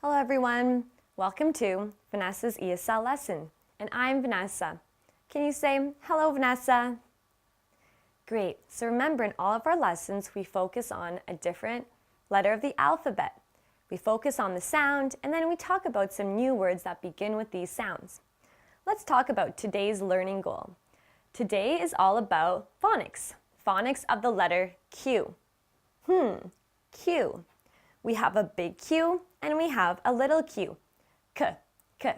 Hello everyone, welcome to Vanessa's ESL lesson, and I'm Vanessa. Can you say, hello Vanessa? Great, so remember in all of our lessons we focus on a different letter of the alphabet. We focus on the sound and then we talk about some new words that begin with these sounds. Let's talk about today's learning goal. Today is all about phonics, phonics of the letter Q. Q. We have a big Q and we have a little q. K, k.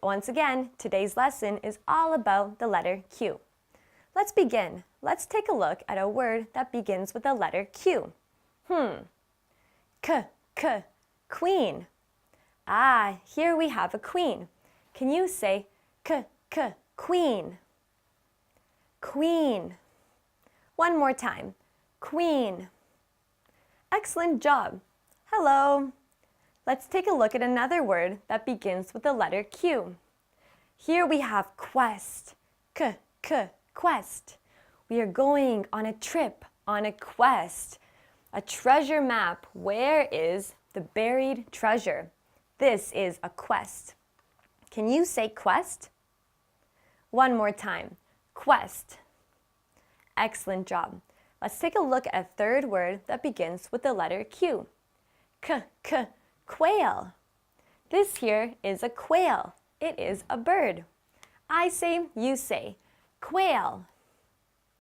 Once again, today's lesson is all about the letter Q. Let's begin. Let's take a look at a word that begins with the letter Q. K, k, queen. Ah, here we have a queen. Can you say k, k, queen? Queen. One more time. Queen. Excellent job. Hello. Let's take a look at another word that begins with the letter Q. Here we have quest. K, k, quest. We are going on a trip, on a quest. A treasure map. Where is the buried treasure? This is a quest. Can you say quest? One more time. Quest. Excellent job. Let's take a look at a third word that begins with the letter Q. K, k, quail. This here is a quail. It is a bird. I say, you say, quail.